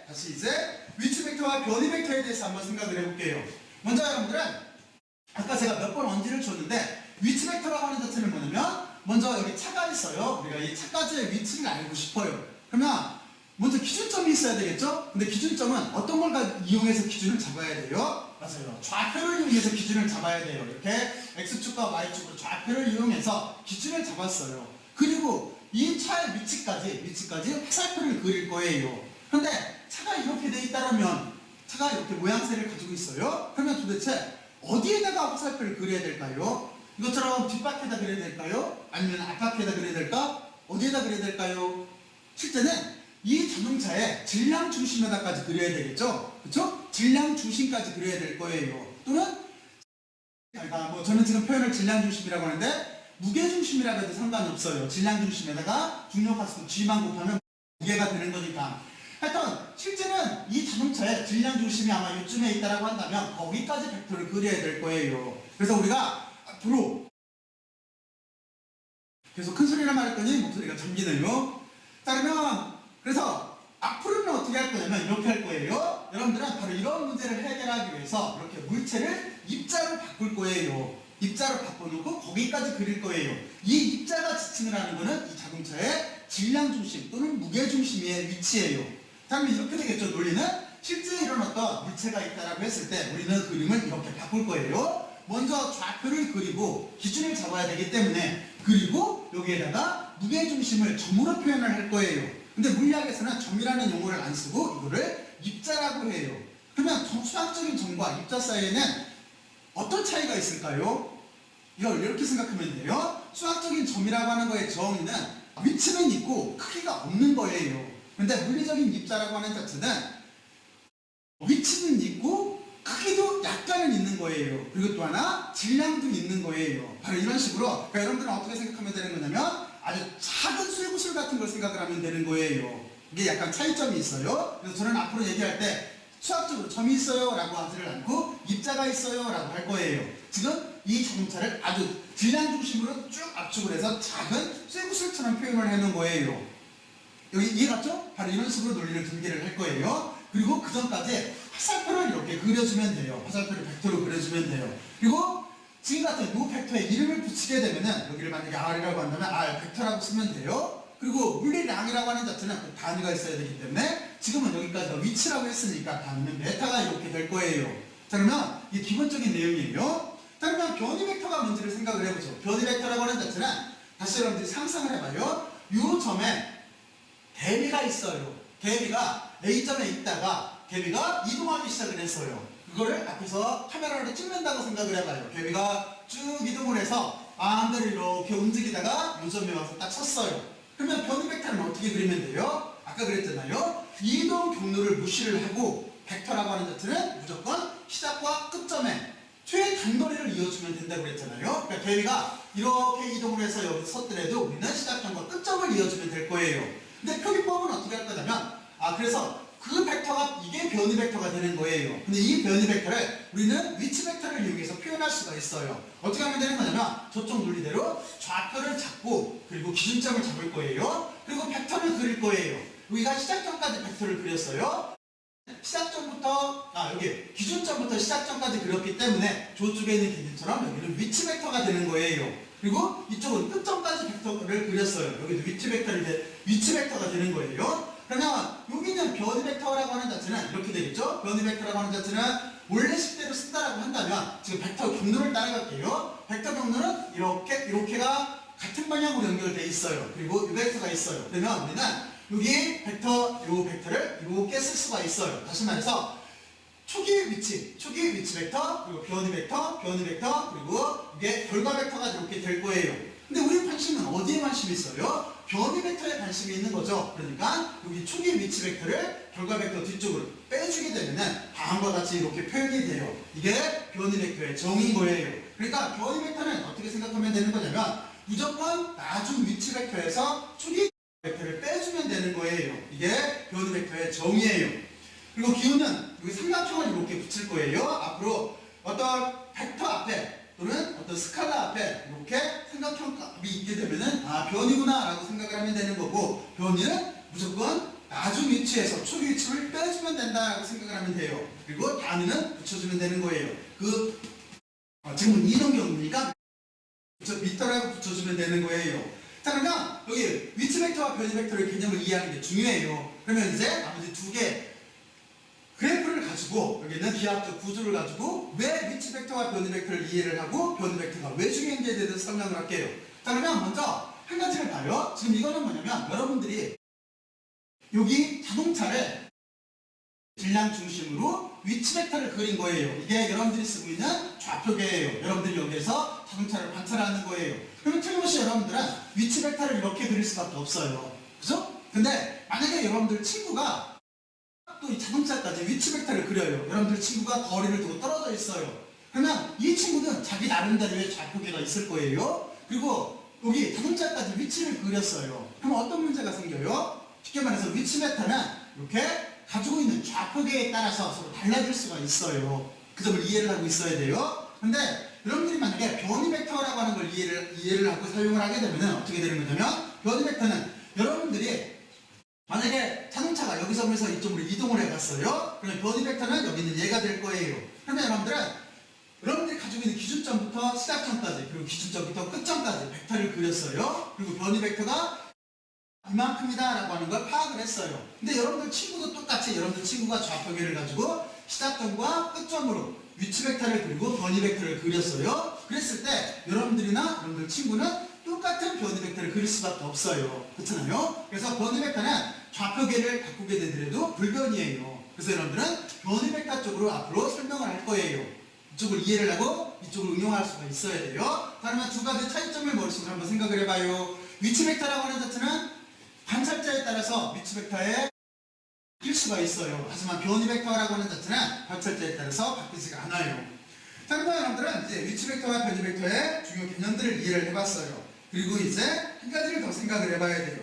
다시 이제 위치 벡터와 변이 벡터에 대해서 한번 생각을 해볼게요. 먼저 여러분들은 아까 제가 몇 번 언지를 줬는데 위치 벡터라고 하는 자체는 뭐냐면 먼저 여기 차가 있어요. 우리가 이 차까지의 위치를 알고 싶어요. 그러면 먼저 기준점이 있어야 되겠죠? 근데 기준점은 어떤 걸 이용해서 기준을 잡아야 돼요? 맞아요. 좌표를 이용해서 기준을 잡아야 돼요. 이렇게 X축과 Y축으로 좌표를 이용해서 기준을 잡았어요. 그리고 이 차의 위치까지 화살표를 그릴 거예요. 그런데 차가 이렇게 돼 있다면 차가 이렇게 모양새를 가지고 있어요. 그러면 도대체 어디에다가 화살표를 그려야 될까요? 이것처럼 뒷바퀴에다 그려야 될까요? 아니면 앞바퀴에다 그려야 될까? 어디에다 그려야 될까요? 실제는 이 자동차의 질량 중심에다까지 그려야 되겠죠? 그쵸? 질량 중심까지 그려야 될 거예요. 또는 저는 지금 표현을 질량 중심이라고 하는데 무게 중심이라고 해도 상관이 없어요. 질량 중심에다가 중력하수도 G만 곱하면 무게가 되는 거니까. 하여튼 실제는 이 자동차의 질량 중심이 아마 이쯤에 있다라고 한다면 거기까지 벡터를 그려야 될 거예요. 그래서 우리가 앞으로 계속 큰 소리를 말했더니 목소리가 잠기네요. 자, 그러면 그래서 앞으로는 어떻게 할 거냐면 이렇게 할 거예요. 여러분들은 바로 이런 문제를 해결하기 위해서 이렇게 물체를 입자로 바꿀 거예요. 입자로 바꿔놓고 거기까지 그릴 거예요. 이 입자가 지칭을 하는 거는 이 자동차의 질량 중심 또는 무게 중심의 위치예요. 자, 그럼 이렇게 되겠죠. 논리는 실제 이런 어떤 물체가 있다라고 했을 때 우리는 그림을 이렇게 바꿀 거예요. 먼저 좌표를 그리고 기준을 잡아야 되기 때문에 그리고 여기에다가 무게 중심을 점으로 표현을 할 거예요. 근데 물리학에서는 점이라는 용어를 안 쓰고 이거를 입자라고 해요. 그러면 수학적인 점과 입자 사이에는 어떤 차이가 있을까요? 이걸 이렇게 생각하면 돼요. 수학적인 점이라고 하는 거의 정의는 위치는 있고 크기가 없는 거예요. 근데 물리적인 입자라고 하는 자체는 위치는 있고 크기도 약간은 있는 거예요. 그리고 또 하나 질량도 있는 거예요. 바로 이런 식으로 그러니까 여러분들은 어떻게 생각하면 되는 거냐면 아주 작은 쇠구슬 같은 걸 생각을 하면 되는 거예요. 이게 약간 차이점이 있어요. 그래서 저는 앞으로 얘기할 때 수학적으로 점이 있어요 라고 하지를 않고 입자가 있어요 라고 할 거예요. 지금 이 자동차를 아주 질량 중심으로 쭉 압축을 해서 작은 쇠구슬처럼 표현을 해놓은 거예요. 여기 이해갔죠? 바로 이런 식으로 논리를 전개를 할 거예요. 그리고 그 전까지 화살표를 이렇게 그려주면 돼요. 화살표를 벡터로 그려주면 돼요. 그리고 지금 같은 이 벡터에 이름을 붙이게 되면은 여기를 만약에 R이라고 한다면 R 벡터라고 쓰면 돼요. 그리고 물리량이라고 하는 자체는 그 단위가 있어야 되기 때문에 지금은 여기까지 위치라고 했으니까 단위는 베타가 이렇게 될 거예요. 자, 그러면 이게 기본적인 내용이에요. 자, 그러면 변이 벡터가 뭔지를 생각을 해보죠. 변이 벡터라고 하는 자체는 다시 여러분들이 상상을 해봐요. 이 점에 대비가 있어요. 대비가 A점에 있다가 대비가 이동하기 시작을 했어요. 그거를 앞에서 카메라로 찍는다고 생각을 해봐요. 대비가 쭉 이동을 해서 마음대로 이렇게 움직이다가 이 점에 와서 딱 섰어요. 그러면 변이 벡터는 어떻게 그리면 돼요? 아까 그랬잖아요. 이동 경로를 무시를 하고 벡터라고 하는 자체는 무조건 시작과 끝점에 최단거리를 이어주면 된다고 그랬잖아요. 그러니까 대비가 이렇게 이동을 해서 여기 섰더라도 우리는 시작점과 끝점을 이어주면 될 거예요. 근데 표기법은 어떻게 할 거냐면 그래서 그 벡터가 이게 변이 벡터가 되는 거예요. 근데 이 변이 벡터를 우리는 위치 벡터를 이용해서 표현할 수가 있어요. 어떻게 하면 되는 거냐면 저쪽 논리대로 좌표를 잡고 그리고 기준점을 잡을 거예요. 그리고 벡터를 그릴 거예요. 우리가 시작점까지 벡터를 그렸어요. 시작점부터 여기 기준점부터 시작점까지 그렸기 때문에 저쪽에 있는 기준처럼 여기는 위치 벡터가 되는 거예요. 그리고 이쪽은 끝점까지 벡터를 그렸어요. 여기도 위치 벡터가 되는 거예요. 그러면 여기는 변이 벡터라고 하는 자체는 이렇게 되겠죠? 변이 벡터라고 하는 자체는 원래식대로 쓴다라고 한다면 지금 벡터 경로를 따라갈게요. 벡터 경로는 이렇게가 같은 방향으로 연결되어 있어요. 그리고 이 벡터가 있어요. 그러면 우리는 여기 요 벡터를 이렇게 쓸 수가 있어요. 다시 말해서 초기 위치 벡터, 그리고 변이 벡터, 그리고 이게 결과 벡터가 이렇게 될 거예요. 근데 우리 관심은 어디에 관심이 있어요? 변이 벡터에 관심이 있는 거죠. 그러니까 여기 초기 위치 벡터를 결과 벡터 뒤쪽으로 빼주게 되면은 다음과 같이 이렇게 표현이 돼요. 이게 변이 벡터의 정의인 거예요. 그러니까 변이 벡터는 어떻게 생각하면 되는 거냐면 무조건 나중 위치 벡터에서 초기 벡터를 빼주면 되는 거예요. 이게 변이 벡터의 정의예요. 그리고 기호는 여기 삼각형을 이렇게 붙일 거예요. 앞으로 어떤 벡터 앞에 또는 어떤 스칼라 앞에 이렇게 삼각형 값이 있게 되면은 변이구나 라고 생각을 하면 되는 거고, 변이는 무조건 나중 위치에서 초기 위치를 빼주면 된다고 생각을 하면 돼요. 그리고 단위는 붙여주면 되는 거예요. 지금은 이동 경우니까 미터라고 붙여주면 되는 거예요. 자, 그러면 여기 위치 벡터와 변이 벡터의 개념을 이해하는 게 중요해요. 그러면 이제 나머지 두 개 그래프를 가지고 여기는 기하학적 구조를 가지고 왜 위치 벡터와 변이 벡터를 이해를 하고 변이 벡터가 왜 중요한지에 대해서 설명을 할게요. 자, 그러면 먼저 한 가지를 봐요. 지금 이거는 뭐냐면 여러분들이 여기 자동차를 질량 중심으로 위치 벡터를 그린 거예요. 이게 여러분들이 쓰고 있는 좌표계예요. 여러분들이 여기에서 자동차를 관찰하는 거예요. 그러면 틀림없이 여러분들은 위치 벡터를 이렇게 그릴 수밖에 없어요. 그죠? 근데 만약에 여러분들 친구가 또 이 자동차까지 위치 벡터를 그려요. 여러분들 친구가 거리를 두고 떨어져 있어요. 그러면 이 친구는 자기 나름대로의 좌표계가 있을 거예요. 그리고 여기 자동차까지 위치를 그렸어요. 그럼 어떤 문제가 생겨요? 쉽게 말해서 위치 벡터는 이렇게 가지고 있는 좌표계에 따라서 서로 달라질 수가 있어요. 그 점을 이해를 하고 있어야 돼요. 근데 여러분들이 만약에 변이 벡터라고 하는 걸 이해를 하고 사용을 하게 되면 어떻게 되는 거냐면 변이 벡터는 여러분들이 만약에 자동차가 여기서부터 이쪽으로 이동을 해갔어요. 그러면 변이 벡터는 여기 있는 얘가 될 거예요. 그러면 여러분들이 가지고 있는 기준점부터 시작점까지 그리고 기준점부터 끝점까지 벡터를 그렸어요. 그리고 변이 벡터가 이만큼이다 라고 하는 걸 파악을 했어요. 근데 여러분들 친구도 똑같이 여러분들 친구가 좌표계를 가지고 시작점과 끝점으로 위치 벡터를 그리고 변이 벡터를 그렸어요. 그랬을 때 여러분들이나 여러분들 친구는 똑같은 변이 벡터를 그릴 수밖에 없어요. 그렇잖아요? 그래서 변이 벡터는 좌표계를 바꾸게 되더라도 불변이에요. 그래서 여러분들은 변이 벡터 쪽으로 앞으로 설명을 할 거예요. 이쪽을 이해를 하고 이쪽을 응용할 수가 있어야 돼요. 그러면 두 가지 차이점을 머릿속으로 한번 생각을 해봐요. 위치 벡터라고 하는 자체는 관찰자에 따라서 위치 벡터에 바뀔 수가 있어요. 하지만 변이 벡터라고 하는 자체는 관찰자에 따라서 바뀌지가 않아요. 자, 그러면 여러분들은 이제 위치 벡터와 변이 벡터의 중요 개념들을 이해를 해봤어요. 그리고 이제 한 가지를 더 생각을 해봐야 돼요.